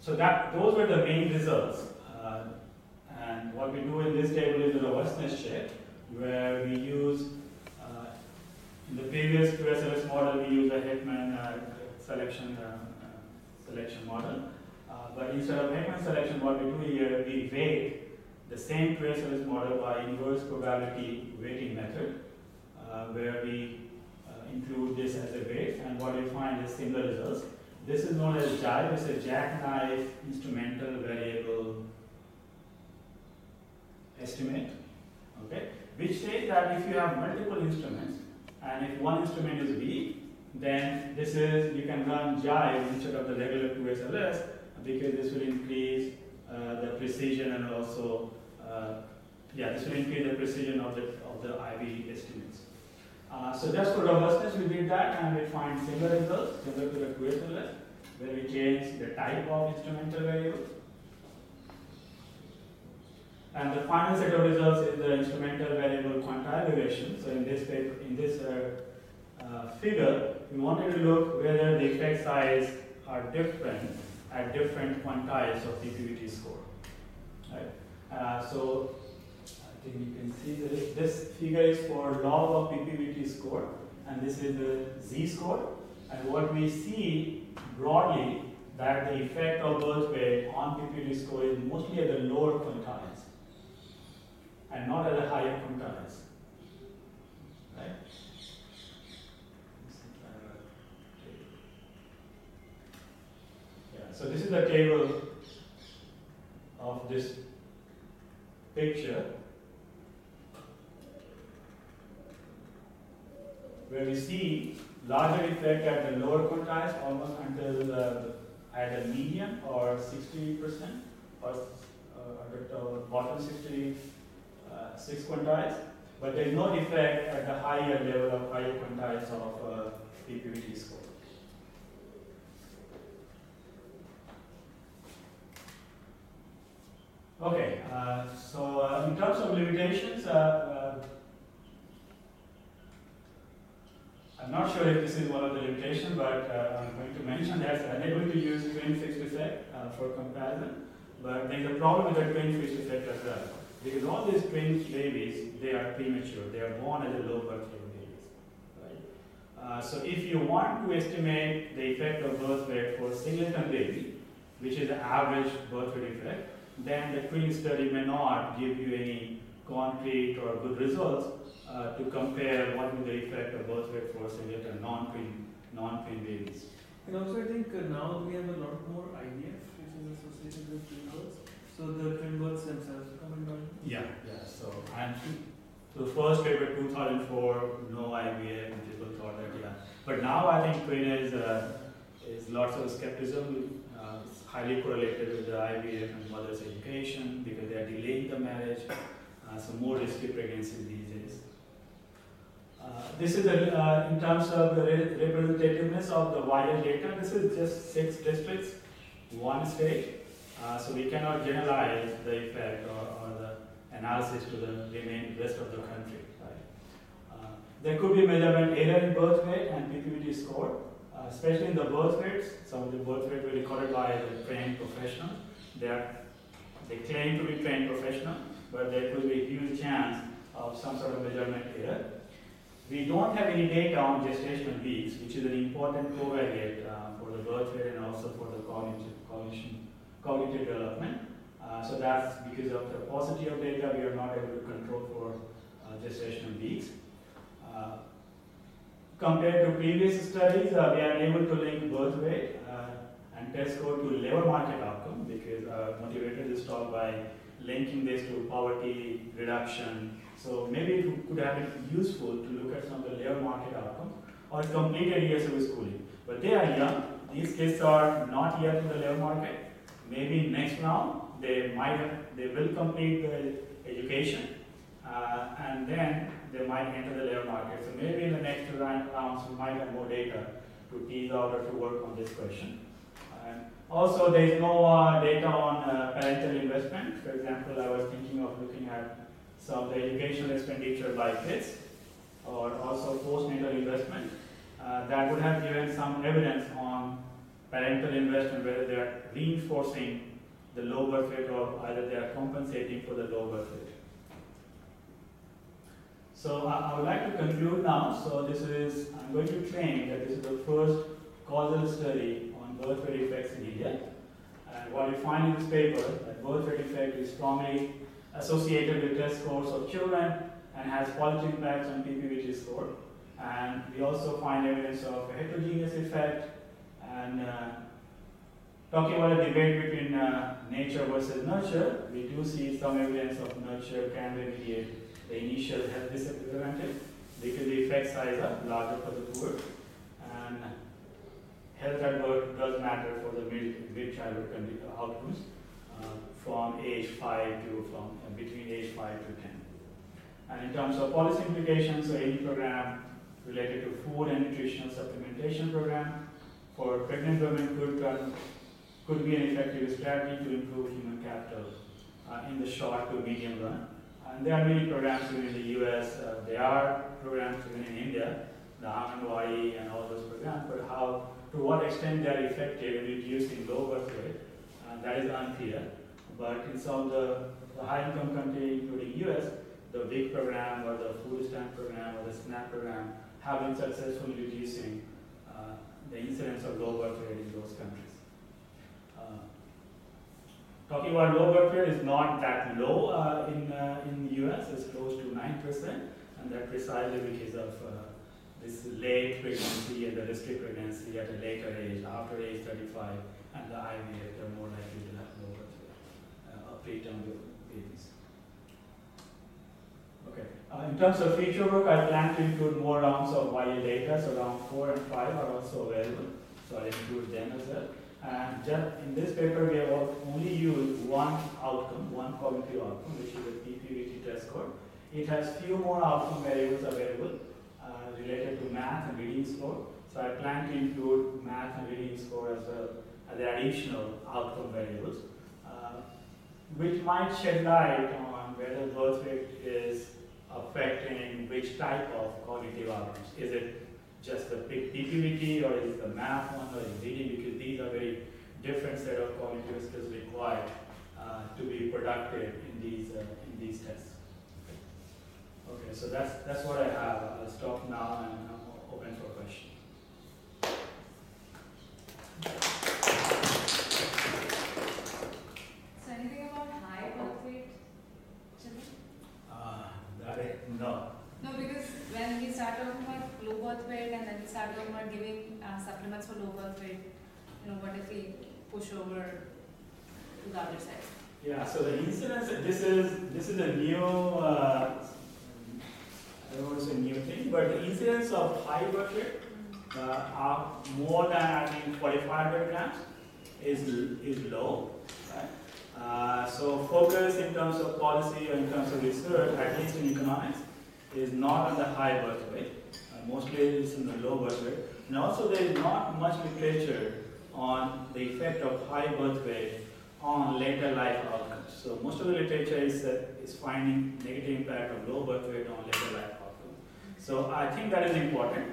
so those were the main results. And what we do in this table is a robustness check, where we use in the previous QSLS model we use a Heckman selection model, but instead of Heckman selection, what we do here, we weight the same QSLS model by inverse probability weighting method, where we include this as a weight, and what we find is similar results. This is known as JIVE, it's a jackknife instrumental variable estimate, okay, which says that if you have multiple instruments, and if one instrument is weak, then you can run JIVE instead of the regular QSLS, because this will increase the precision and also this will increase the precision of the IV estimates. So just for robustness, we did that and we find similar results, similar to the QSLS, where we change the type of instrumental variables. And the final set of results is the instrumental variable quantile regression. So in this paper, in this figure, we wanted to look whether the effect size are different at different quantiles of PPVT score. Right? So I think you can see this figure is for log of PPVT score, and this is the Z score. And what we see broadly that the effect of birth weight on PPVT score is mostly at the lower quantiles and not at the higher quantiles. Right? So this is the table of this picture, where we see larger effect at the lower quantiles, almost until at the median or 60%, or at the bottom 66 quantiles, but there is no effect at the higher level of higher quantiles of PPVT score. Okay, so in terms of limitations, I'm not sure if this is one of the limitations, but I'm going to mention that it's unable to use twin fixed effect for comparison. But there is a problem with the twin fixed effect as well. Because all these twin babies, they are premature. They are born as a low birth weight babies. Right? So if you want to estimate the effect of birth weight for a singleton baby, which is the average birth weight effect, then the twin study may not give you any concrete or good results to compare what will the effect of birth weight for singleton non-twin babies. And also I think now we have a lot more IVF which is associated with twin births. So the twin births themselves come in. Yeah. So and the first paper 2004, no IVF, and people thought that But now I think twin is lots of skepticism. It's highly correlated with the IVF and mother's education because they are delaying the marriage. So more risky pregnancy these days. This is in terms of the representativeness of the wider data. This is just 6 districts, 1 state. So we cannot generalize the effect or the analysis to the rest of the country. Right? There could be measurement error in birth weight and PPVT score, especially in the birth rates. Some of the birth rates were recorded by the trained professionals. They claim to be trained professionals, but there could be a huge chance of some sort of measurement error. We don't have any data on gestational weeks, which is an important covariate for the birth rate and also for the cognitive development. So that's because of the paucity of data, we are not able to control for gestational weeks. Compared to previous studies, we are able to link birth weight and test score to labor market outcome because motivated this talk by linking this to poverty reduction. So maybe it could have been useful to look at some of the labor market outcomes or completed years of schooling. But they are young. These kids are not yet in the labor market. Maybe next round they will complete the education and then they might enter the labor market. So maybe in the next 2 rounds we might have more data to tease out or to work on this question. Also, there is no data on parental investment. For example, I was thinking of looking at some of the educational expenditure by kids or also postnatal investment. That would have given some evidence on parental investment, whether they are reinforcing the low birth rate or either they are compensating for the low birth rate. So I would like to conclude now. So I'm going to claim that this is the first causal study on birth rate effects in India. And what we find in this paper, that birth rate effect is strongly associated with test scores of children and has positive impacts on PPVT score. And we also find evidence of a heterogeneous effect. And talking about a debate between nature versus nurture, we do see some evidence of nurture can remediate the initial health disadvantage because the effect size are larger for the poor. And health at birth does matter for the mid-childhood outcomes from age 5 to between age 5 to 10. And in terms of policy implications, so any program related to food and nutritional supplementation program for pregnant women could be an effective strategy to improve human capital in the short to medium run. And there are many programs even in the US. There are programs even in India, the Anganwadi and all those programs, but to what extent they are effective in reducing low birth rate, that is unclear. But in some of the high-income countries, including US, the WIC program or the food stamp program or the SNAP program have been successfully reducing the incidence of low birth rate in those countries. Talking about low birth rate is not that low in the US, it's close to 9%, and that precisely because of this late pregnancy and the risky pregnancy at a later age, after age 35, and the IVF, they're more likely to have low birth rate, preterm babies. Okay. In terms of future work, I plan to include more rounds of YA data, so round 4 and 5 are also available, so I'll include them as well. And just in this paper, we have only used one outcome, one cognitive outcome, which is a PPVT test score. It has few more outcome variables available related to math and reading score. So I plan to include math and reading score as well as the additional outcome variables, which might shed light on whether birth weight is affecting which type of cognitive outcomes. Is it just the PPVT, or is it the math one, or is it reading? Because these are very different set of cognitive skills required to be productive in these tests. Okay, so that's what I have. I'll stop now and I'm open for questions. So anything about high birth weight children? No. No, because when we start talking about low birth weight and then we start talking about giving supplements for low birth weight, what if we push over to the other side? Yeah, so the incidence, this is a new, I don't want to say new thing, but the incidence of high birth weight are more than, I think, 4,500 grams is low. Right? So focus in terms of policy or in terms of research, at least in economics, is not on the high birth weight. Mostly it's in the low birth weight. And also there is not much literature on the effect of high birth weight on later life outcomes. So most of the literature is finding negative impact of low birth weight on later life outcomes. So I think that is important.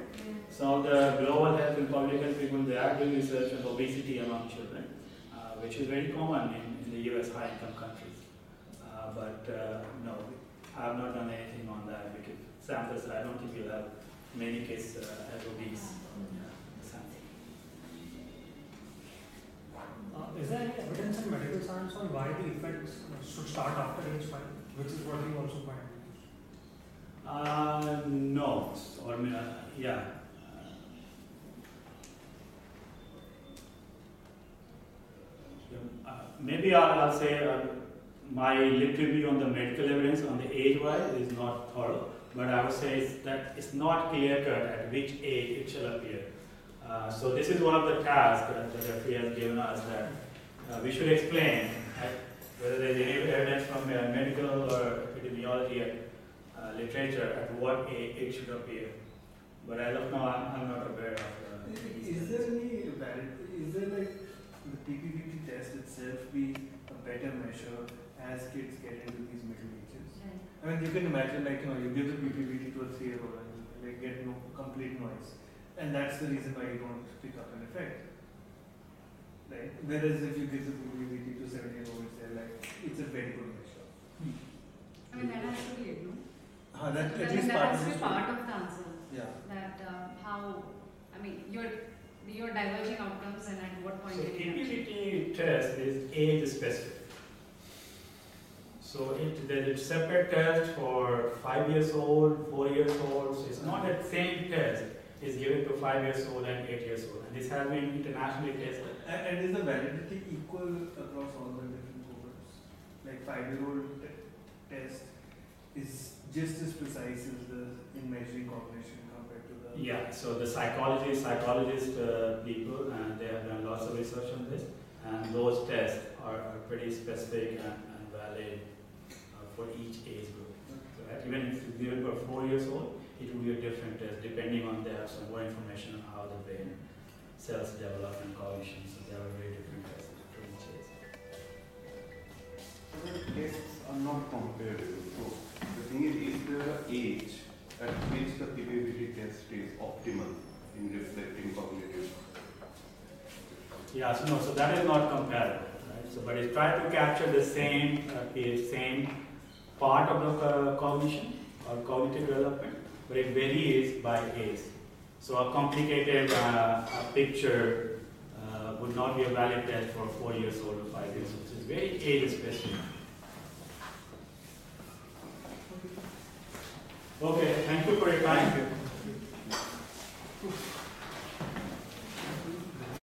So the global health and public health people, they are doing research on obesity among children, which is very common in the US high income countries. But no, I have not done anything on that because samples, I don't think we'll have many cases as obese. Is there any evidence in medical science on why the effects should start after age 5, which is what you also find? No, or yeah. Maybe I'll say my little view on the medical evidence on the age-wise is not thorough, but I would say that it's not clear-cut at which age it shall appear. So this is one of the tasks that the referee has given us, that we should explain whether there is any evidence from medical or epidemiology literature at what age it should appear. But as of now, I'm not aware of. Is there any is there like the PPVT test itself be a better measure as kids get into these middle ages? I mean, you can imagine you give the PPVT to a 3-year-old and get no complete noise. And that's the reason why you don't pick up an effect. Right? Whereas if you give the PPVT to 7-year-olds, they're like, it's a very good measure. I mean, that has to be it, no? That I at mean, least that part has to of be part of the answer. Yeah. That how, I mean, you're diverging outcomes and at what point So did you PPVT test is age specific. So there's a separate test for 5 years old, 4 years old. So it's not that same test is given to 5 years old and 8 years old. And this has been internationally tested. And is the validity equal across all the different cohorts? Like 5-year-old test is just as precise as in measuring cognition compared to the... Yeah, so the psychologist people, and they have done lots of research on this. And those tests are pretty specific and valid for each age group. So that even if it's given for 4 years old, it will be a different test depending on they have some more information on how the brain cells develop and cognition. So they are very different tests for each age. So the tests are not comparable. So the thing is there an age at which the PPVT test is optimal in reflecting cognitive? Yeah, so that is not comparable, right? So, but it's trying to capture the same part of the cognition or cognitive development, but it varies by age. So a complicated picture would not be a valid test for 4 years old or 5 years old. So it's very age specific. Okay, thank you for your time.